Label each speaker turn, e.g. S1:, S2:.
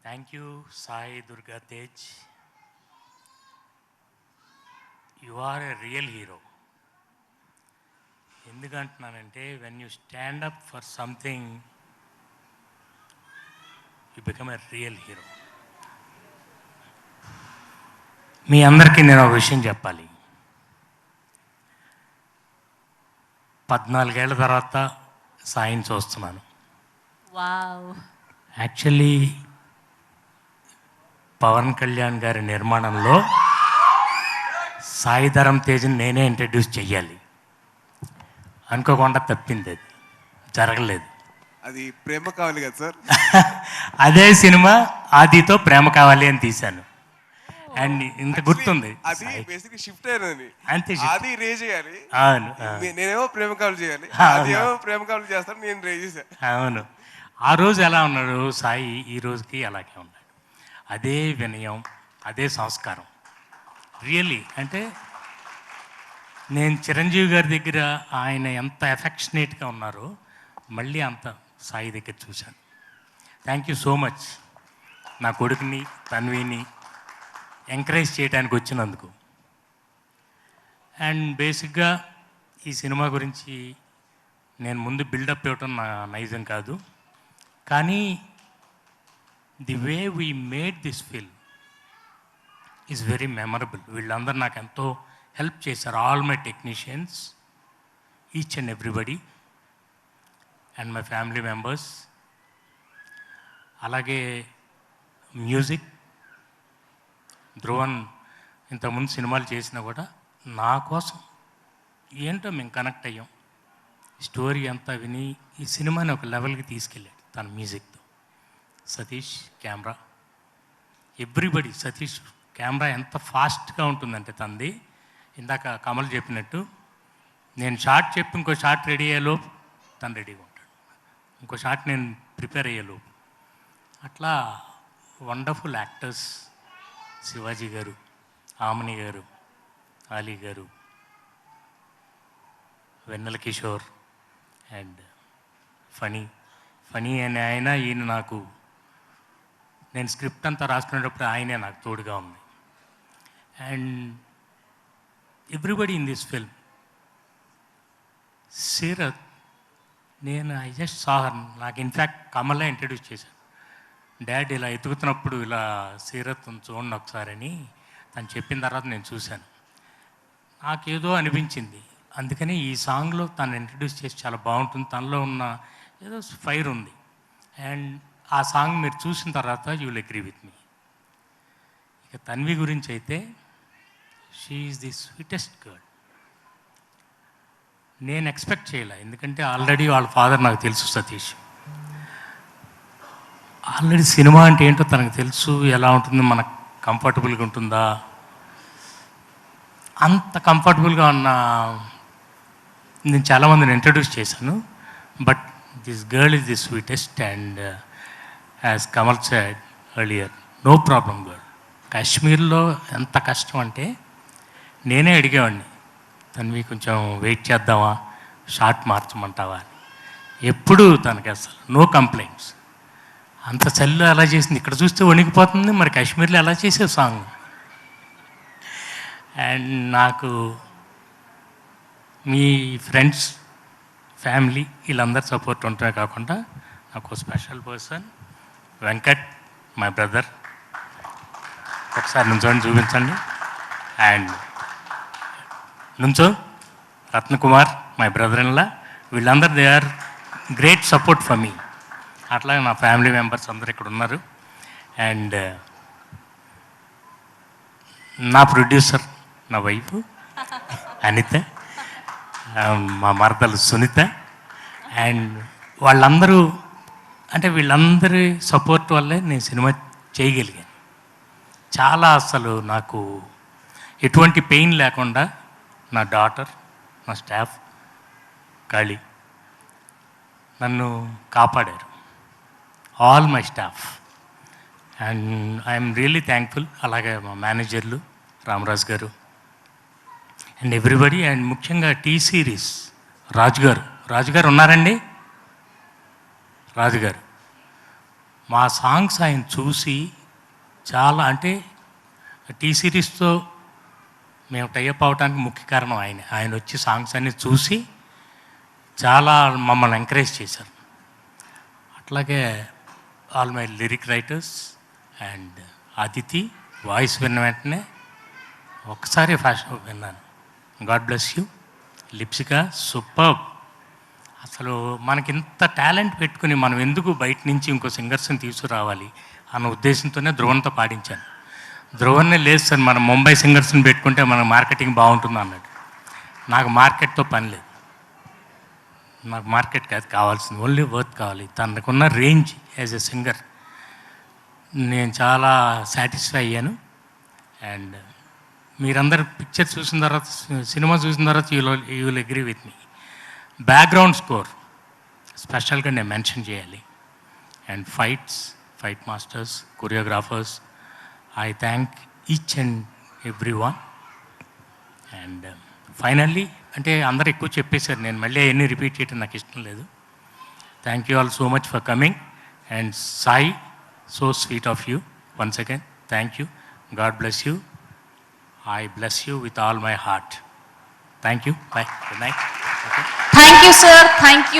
S1: Thank you Sai Durga Tej. You are a real hero. ఎందుకంటున్నానంటే when you stand up for something you become a real hero. మీ అందరికీ నేను ఒక విషయం చెప్పాలి. 14 ఏళ్ల తర్వాత సాయిని చూస్తున్నాను.
S2: వావ్.
S1: యాక్చువల్లీ పవన్ కళ్యాణ్ గారి నిర్మాణంలో సాయి ధరమ్ తేజ్ని నేనే ఇంట్రడ్యూస్ చెయ్యాలి అనుకోకుండా తప్పింది. అది జరగలేదు.
S3: అది ప్రేమ కావాలి కదా సార్.
S1: అదే సినిమా ఆదితో ప్రేమ కావాలి అని తీశాను. అండ్ ఇంత గుర్తుంది,
S3: అది బేసిక్లీ షిఫ్ట్ అయినది.
S1: అంతే.
S3: అది రే చేయాలి,
S1: అవును.
S3: నేనేమో ప్రేమ కావాలి చేయాలి, అది ఏమో ప్రేమ కావాలి చేస్తాను, నేను రే చేశాను.
S1: అవును. ఆ రోజు ఎలా ఉన్నాడు సాయి, ఈ రోజుకి అలాగే ఉన్నాడు. అదే వినయం, అదే సంస్కారం. రియల్లీ అంటే నేను చిరంజీవి గారి దగ్గర ఆయన ఎంత ఎఫెక్షనేట్గా ఉన్నారో మళ్ళీ అంత సాయి దగ్గర చూశాను. థ్యాంక్ యూ సో మచ్ నా కొడుకుని తన్విని ఎంకరేజ్ చేయడానికి వచ్చినందుకు. అండ్ బేసిక్గా ఈ సినిమా గురించి నేను ముందు బిల్డప్ ఇవ్వటం నా నైజం కాదు, కానీ the way we made this film is very memorable. వీళ్ళందరూ నాకు ఎంతో హెల్ప్ చేశారు. All my technicians, each and everybody, and my family members. అలాగే మ్యూజిక్, ధ్రువన్ ఇంతకుముందు సినిమాలు చేసినా కూడా నా కోసం ఏంటో మేము కనెక్ట్ అయ్యాం. స్టోరీ అంతా విని ఈ సినిమాని ఒక లెవెల్కి తీసుకెళ్ళాడు తన మ్యూజిక్తో. Satish camera, everybody. Satish camera ఎంత ఫాస్ట్గా ఉంటుందంటే తంది, ఇందాక కమల్ చెప్పినట్టు నేను షార్ట్ చెప్పి ఇంకో షార్ట్ రెడీ అయ్యేలోపు తను రెడీగా ఉంటాడు, ఇంకో షార్ట్ నేను ప్రిపేర్ అయ్యేలోపు. అట్లా వండర్ఫుల్ యాక్టర్స్, శివాజీ గారు, ఆమని గారు, ఆలీ గారు, వెన్నెల కిషోర్, అండ్ ఫనీ అనే ఆయన. ఈయన నాకు, నేను స్క్రిప్ట్ అంతా రాసుకునేటప్పుడు ఆయనే నాకు తోడుగా ఉంది. And everybody in this film. Seerat, నేను ఐ జస్ట్ సాహర్, నాకు ఇన్ఫ్యాక్ట్ కమల్లా ఇంట్రడ్యూస్ చేశాను. డాడ్ ఇలా ఎతుకుతున్నప్పుడు ఇలా సీరత్ చూడండి ఒకసారి అని తను చెప్పిన తర్వాత నేను చూశాను. నాకేదో అనిపించింది, అందుకని ఈ సాంగ్లో తను ఇంట్రడ్యూస్ చేసి చాలా బాగుంటుంది, తనలో ఉన్న ఏదో ఫైర్ ఉంది. అండ్ ఆ సాంగ్ మీరు చూసిన తర్వాత you will agree with me. ఇక తన్వి గురించి అయితే, she is the sweetest girl. నేను ఎక్స్పెక్ట్ చేయలే, ఎందుకంటే ఆల్రెడీ వాళ్ళ ఫాదర్ నాకు తెలుసు సతీష్. ఆల్రెడీ సినిమా అంటే ఏంటో తనకు తెలుసు, ఎలా ఉంటుంది, మనకు కంఫర్టబుల్గా ఉంటుందా. అంత కంఫర్టబుల్గా ఉన్న నేను చాలామందిని ఇంట్రడ్యూస్ చేశాను, but this girl is the sweetest. And as Kamal said earlier, no problem girl. కాశ్మీర్లో ఎంత కష్టం అంటే నేనే అడిగేవాడిని, తనవి కొంచెం వెయిట్ చేద్దామా, షార్ట్ మార్చమంటావా అని. ఎప్పుడూ తనకి అసలు నో కంప్లైంట్స్. అంత చల్లు అలా చేసింది, ఇక్కడ చూస్తే వణికిపోతుంది, మరి కాశ్మీర్లో ఎలా చేసే సాంగ్. అండ్ నాకు మీ ఫ్రెండ్స్, ఫ్యామిలీ వీళ్ళందరూ సపోర్ట్ ఉంటే కాకుండా నాకు special person Venkat, my brother. ఒకసారి నుంచోని చూపించండి. అండ్ నుంచో Ratnakumar, my brother in law. వీళ్ళందరూ they are great support for me. అట్లాగే నా ఫ్యామిలీ మెంబర్స్ అందరు ఇక్కడ ఉన్నారు. అండ్ నా ప్రొడ్యూసర్, నా వైఫ్ అనిత, మా మరదలు సునీత. అండ్ వాళ్ళందరూ, అంటే వీళ్ళందరి సపోర్ట్ వల్లే నేను సినిమా చేయగలిగాను. చాలా అసలు నాకు ఎటువంటి పెయిన్ లేకుండా నా డాటర్, నా స్టాఫ్, కాళీ నన్ను కాపాడారు. All my staff. And I'm really thankful. అలాగే మా మేనేజర్లు రామరాజ్ గారు అండ్ ఎవ్రీబడి. అండ్ ముఖ్యంగా టీ సిరీస్ రాజుగారు ఉన్నారండి. రాజుగారు మా సాంగ్స్ ఆయన చూసి చాలా అంటే టీ సిరీస్తో మేము టైఅప్ అవడానికి ముఖ్య కారణం ఆయన వచ్చి సాంగ్స్ అన్ని చూసి చాలా మమ్మల్ని ఎంకరేజ్ చేశారు. అట్లాగే all my lyric writers and Aditi voice విన్న వెంటనే ఒక్కసారి ఫాస్ట్ విన్నాను. God bless you. Lipsika superb. అసలు మనకి ఇంత టాలెంట్ పెట్టుకుని మనం ఎందుకు బయట నుంచి ఇంకో సింగర్స్ని తీసుకురావాలి అన్న ఉద్దేశంతోనే ధ్రువంతో పాడించాను. ధ్రువన్నే లేదు సార్, మనం ముంబై సింగర్స్ని పెట్టుకుంటే మన మార్కెటింగ్ బాగుంటుంది అన్నాడు. నాకు మార్కెట్తో పని లేదు, నాకు మార్కెట్ కాదు కావాల్సింది, ఓన్లీ వర్త్ కావాలి. తనకున్న రేంజ్ యాజ్ ఎ సింగర్ నేను చాలా సాటిస్ఫై అయ్యాను. అండ్ మీరందరు పిక్చర్ చూసిన తర్వాత, సినిమా చూసిన తర్వాత you will agree with me. Background score స్పెషల్గా నేను మెన్షన్ చేయాలి. And fight masters, choreographers, I thank each and every one. And finally అంటే అందరు ఎక్కువ చెప్పేశారు, నేను మళ్ళీ అవన్నీ రిపీట్ చేయడం నాకు ఇష్టం లేదు. Thank you all so much for coming. And Sai, so sweet of you. Once again thank you. God bless you. I bless you with all my heart. Thank you. Bye. Good night. Okay.
S2: Thank you, sir. Thank you.